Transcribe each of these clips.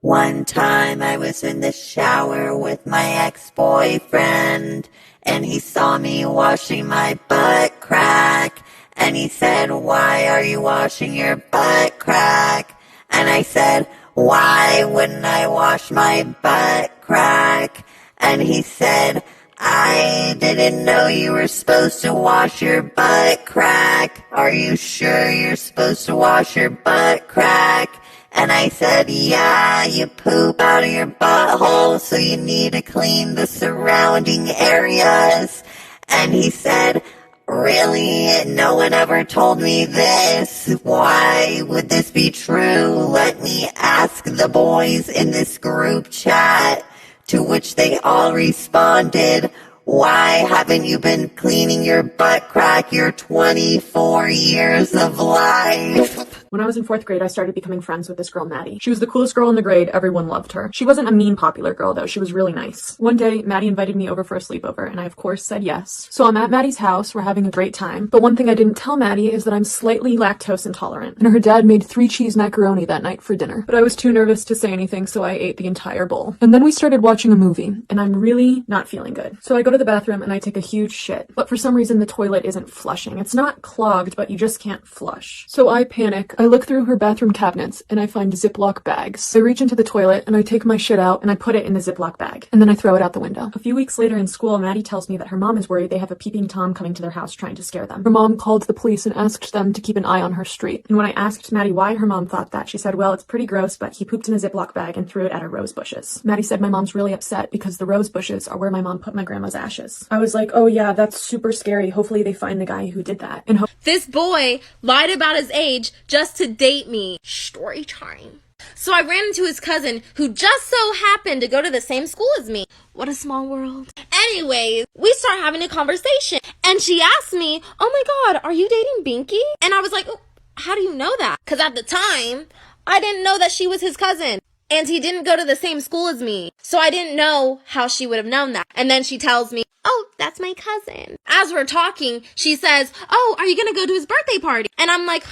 One time I was in the shower with my ex-boyfriend, and he saw me washing my butt crack, and he said, "Why are you washing your butt crack?" And I said, "Why wouldn't I wash my butt crack?" And he said, "I didn't know you were supposed to wash your butt crack. Are you sure you're supposed to wash your butt crack?" And I said, "Yeah, you poop out of your butthole, so you need to clean the surrounding areas." And he said, "Really? No one ever told me this. Why would this be true? Let me ask the boys in this group chat." To which they all responded, "Why haven't you been cleaning your butt crack your 24 years of life?" When I was in 4th grade, I started becoming friends with this girl, Maddie. She was the coolest girl in the grade. Everyone loved her. She wasn't a mean, popular girl, though. She was really nice. One day, Maddie invited me over for a sleepover, and I, of course, said yes. So I'm at Maddie's house. We're having a great time. But one thing I didn't tell Maddie is that I'm slightly lactose intolerant, and her dad made 3-cheese macaroni that night for dinner. But I was too nervous to say anything, so I ate the entire bowl. And then we started watching a movie, and I'm really not feeling good. So I go to the bathroom, and I take a huge shit. But for some reason, the toilet isn't flushing. It's not clogged, but you just can't flush. So I panic. I look through her bathroom cabinets and I find Ziploc bags. I reach into the toilet and I take my shit out and I put it in the Ziploc bag. And then I throw it out the window. A few weeks later in school, Maddie tells me that her mom is worried they have a peeping Tom coming to their house trying to scare them. Her mom called the police and asked them to keep an eye on her street. And when I asked Maddie why her mom thought that, she said, "Well, it's pretty gross, but he pooped in a Ziploc bag and threw it at her rose bushes." Maddie said my mom's really upset because the rose bushes are where my mom put my grandma's ashes. I was like, "Oh yeah, that's super scary. Hopefully they find the guy who did that." And this boy lied about his age just to date me. Story time. So I ran into his cousin, who just so happened to go to the same school as me. What a small world. Anyways, we start having a conversation, and she asked me, "Oh my god, are you dating Binky?" And I was like, "Oh, how do you know that?" Because at the time, I didn't know that she was his cousin. And he didn't go to the same school as me. So I didn't know how she would have known that. And then she tells me, "Oh, that's my cousin." As we're talking, she says, "Oh, are you gonna go to his birthday party?" And I'm like,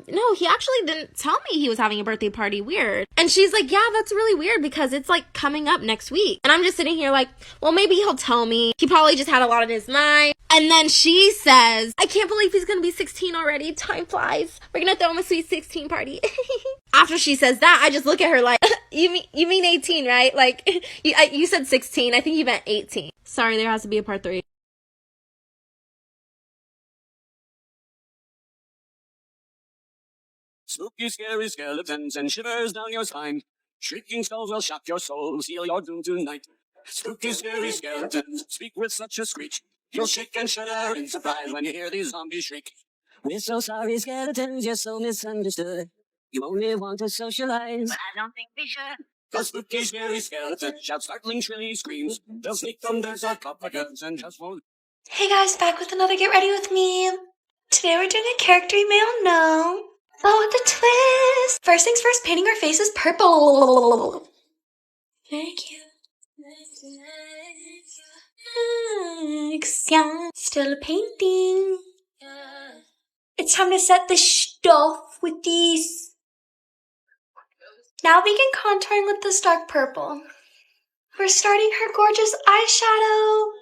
no, he actually didn't tell me he was having a birthday party. Weird. And she's like, "Yeah, that's really weird because it's like coming up next week." And I'm just sitting here like, well, maybe he'll tell me. He probably just had a lot on his mind. And then she says, "I can't believe he's gonna be 16 already. Time flies. We're gonna throw him a sweet 16 party." After she says that, I just look at her like, you mean 18, right? Like, you said 16. I think you meant 18. Sorry, there has to be a part 3. Spooky, scary skeletons and shivers down your spine. Shrieking skulls will shock your soul, seal your doom tonight. Spooky, scary skeletons speak with such a screech. You'll shake and shudder in surprise when you hear these zombies shriek. We're so sorry, skeletons, you're so misunderstood. You only want to socialize, but I don't think we should. The spooky, scary skeletons shout startling, shrilly screams. They'll sneak from their sarcophagus and just won't. Hey guys, back with another Get Ready With Me. Today we're doing a character you may all know. Oh, with a twist! First things first, painting her faces purple. Very cute. Still painting. It's time to set the stuff with these. Now begin contouring with this dark purple. We're starting her gorgeous eyeshadow.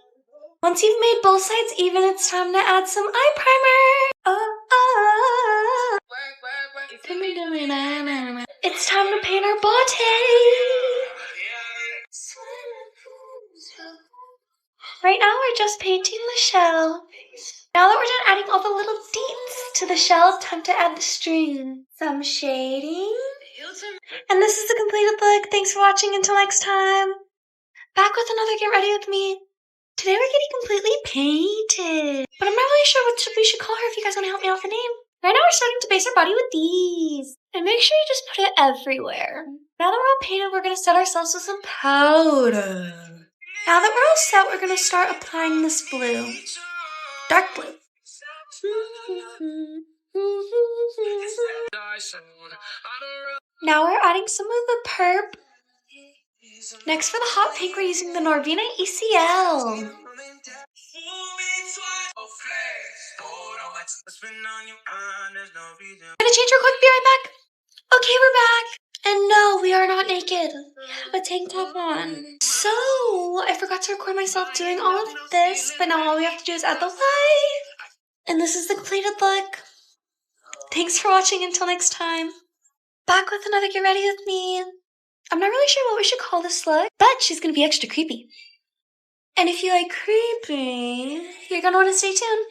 Once you've made both sides even, it's time to add some eye primer. It's time to paint her body. Right now we're just painting the shell. Now that we're done adding all the little deets to the shell, time to add the string. Some shading. And this is the completed look. Thanks for watching. Until next time. Back with another Get Ready With Me. Today we're getting completely painted. But I'm not really sure what we should call her if you guys want to help me out with the name. Right now we're starting to base our body with these. And make sure you just put it everywhere. Now that we're all painted, we're going to set ourselves with some powder. Now that we're all set, we're going to start applying this blue. Dark blue. Now we're adding some of the perp. Next for the hot pink, we're using the Norvina ECL. Gonna change real quick, be right back. Okay, we're back. And no, we are not naked. We have a tank top on. So, I forgot to record myself doing all of this, but now all we have to do is add the light. And this is the completed look. Thanks for watching. Until next time. Back with another Get Ready With Me. I'm not really sure what we should call this look, but she's gonna be extra creepy. And if you like creepy, you're gonna want to stay tuned.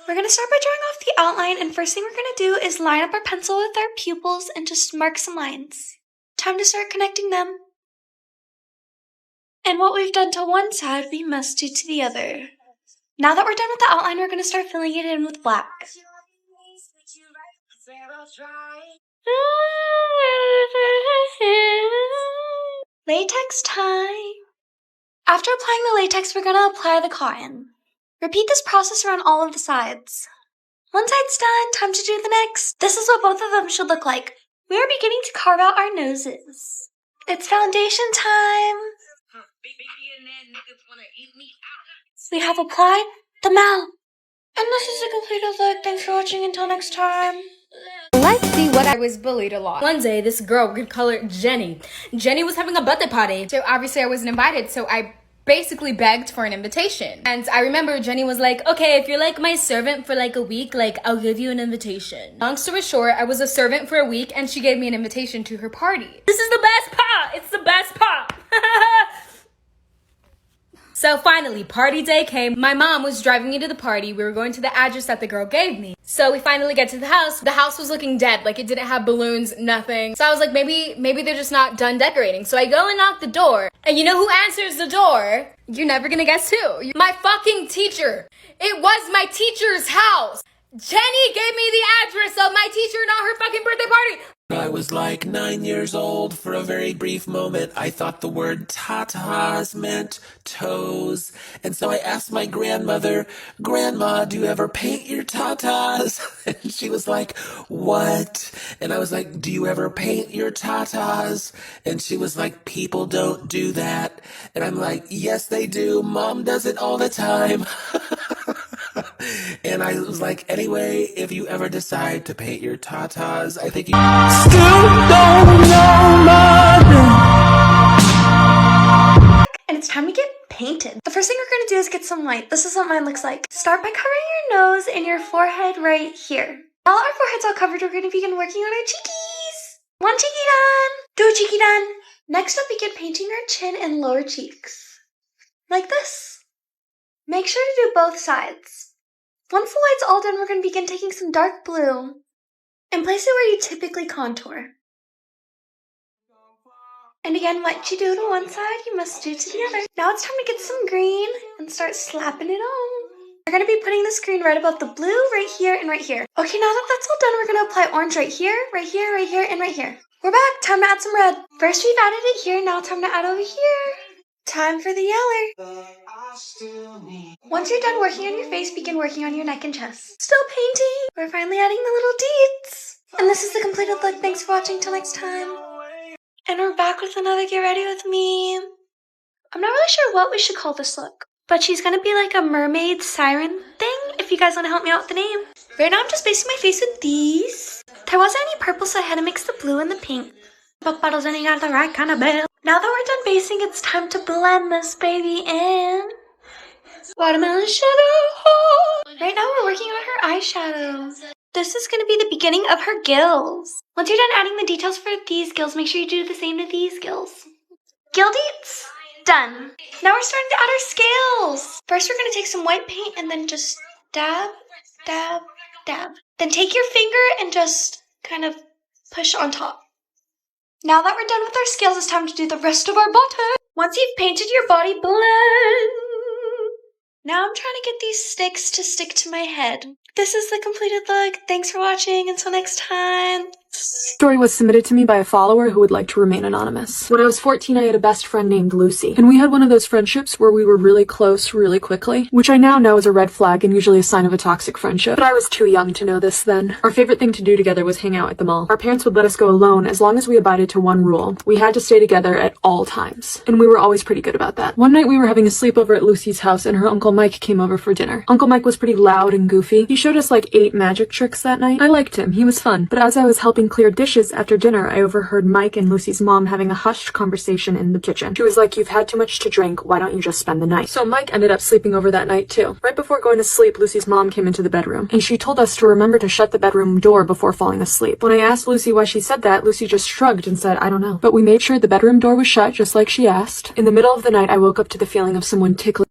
We're gonna start by drawing off the outline, and first thing we're gonna do is line up our pencil with our pupils and just mark some lines. Time to start connecting them. And what we've done to one side, we must do to the other. Now that we're done with the outline, we're gonna start filling it in with black. Latex time. After applying the latex, we're gonna apply the cotton. Repeat this process around all of the sides. One side's done, time to do the next. This is what both of them should look like. We are beginning to carve out our noses. It's foundation time. We have applied the mouth. And this is a completed look. Thanks for watching. Until next time. Let's see what I was bullied a lot. One day, this girl, we could call her Jenny. Jenny was having a birthday party. So obviously I wasn't invited, so I basically begged for an invitation. And I remember Jenny was like, okay, if you're like my servant for like a week, like I'll give you an invitation. Long story short, I was a servant for a week and she gave me an invitation to her party. This is the best part! It's the best part! So finally, party day came. My mom was driving me to the party. We were going to the address that the girl gave me. So we finally get to the house. The house was looking dead. Like it didn't have balloons, nothing. So I was like, maybe they're just not done decorating. So I go and knock the door. And you know who answers the door? You're never gonna guess who. My fucking teacher. It was my teacher's house. Jenny gave me the address of my teacher, not her fucking birthday party. I was like 9 years old. For a very brief moment, I thought the word tatas meant toes. And so I asked my grandmother, Grandma, do you ever paint your tatas? And she was like, what? And I was like, do you ever paint your tatas? And she was like, people don't do that. And I'm like, yes, they do. Mom does it all the time. And I was like, anyway, if you ever decide to paint your tatas, I think you still don't know my name. And it's time to get painted. The first thing we're gonna do is get some light. This is what mine looks like. Start by covering your nose and your forehead right here. Now that our forehead's all covered, we're gonna begin working on our cheekies. One cheeky done. Two cheeky done. Next up, begin painting our chin and lower cheeks. Like this. Make sure to do both sides. Once the light's all done, we're going to begin taking some dark blue and place it where you typically contour. And again, what you do to one side, you must do to the other. Now it's time to get some green and start slapping it on. We're going to be putting this green right above the blue, right here, and right here. Okay, now that that's all done, we're going to apply orange right here, right here, right here, and right here. We're back. Time to add some red. First we've added it here, now time to add over here. Time for the yeller. Once you're done working on your face, begin working on your neck and chest. Still painting. We're finally adding the little deets. And this is the completed look. Thanks for watching. Till next time. And we're back with another Get Ready With Me. I'm not really sure what we should call this look, but she's gonna be like a mermaid siren thing, if you guys want to help me out with the name. Right now I'm just basing my face with these. There wasn't any purple, so I had to mix the blue and the pink. But bottles and you got the right kind of bell. Now that we're done basing, it's time to blend this baby in. Watermelon shadow. Right now we're working on her eyeshadow. This is going to be the beginning of her gills. Once you're done adding the details for these gills, make sure you do the same to these gills. Gill deets. Done. Now we're starting to add our scales. First we're going to take some white paint and then just dab, dab, dab. Then take your finger and just kind of push on top. Now that we're done with our scales, it's time to do the rest of our body. Once you've painted your body, blend. Now I'm trying to get these sticks to stick to my head. This is the completed look. Thanks for watching. Until next time. Story was submitted to me by a follower who would like to remain anonymous. When I was 14, I had a best friend named Lucy, and we had one of those friendships where we were really close really quickly, which I now know is a red flag and usually a sign of a toxic friendship, but I was too young to know this then. Our favorite thing to do together was hang out at the mall. Our parents would let us go alone as long as we abided to one rule. We had to stay together at all times, and we were always pretty good about that. One night we were having a sleepover at Lucy's house and her Uncle Mike came over for dinner. Uncle Mike was pretty loud and goofy. He showed us like 8 magic tricks that night. I liked him. He was fun, but as I was helping helping clear dishes after dinner, I overheard Mike and Lucy's mom having a hushed conversation in the kitchen. She was like, "You've had too much to drink, why don't you just spend the night?" So Mike ended up sleeping over that night too. Right before going to sleep, Lucy's mom came into the bedroom, and she told us to remember to shut the bedroom door before falling asleep. When I asked Lucy why she said that, Lucy just shrugged and said, "I don't know." But we made sure the bedroom door was shut just like she asked. In the middle of the night, I woke up to the feeling of someone tickling.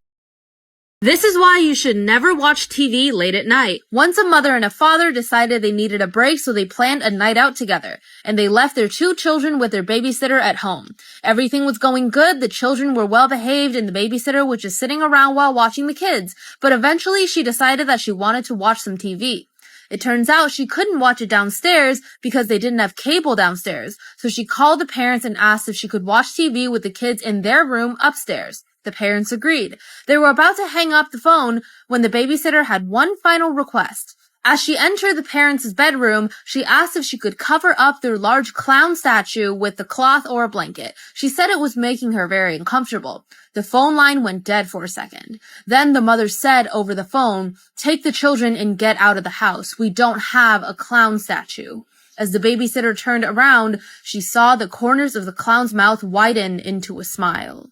This is why you should never watch TV late at night. Once a mother and a father decided they needed a break, so they planned a night out together, and they left their 2 children with their babysitter at home. Everything was going good, the children were well behaved, and the babysitter was just sitting around while watching the kids, but eventually she decided that she wanted to watch some TV. It turns out she couldn't watch it downstairs because they didn't have cable downstairs, so she called the parents and asked if she could watch TV with the kids in their room upstairs. The parents agreed. They were about to hang up the phone when the babysitter had one final request. As she entered the parents' bedroom, she asked if she could cover up their large clown statue with a cloth or a blanket. She said it was making her very uncomfortable. The phone line went dead for a second. Then the mother said over the phone, "Take the children and get out of the house. We don't have a clown statue." As the babysitter turned around, she saw the corners of the clown's mouth widen into a smile.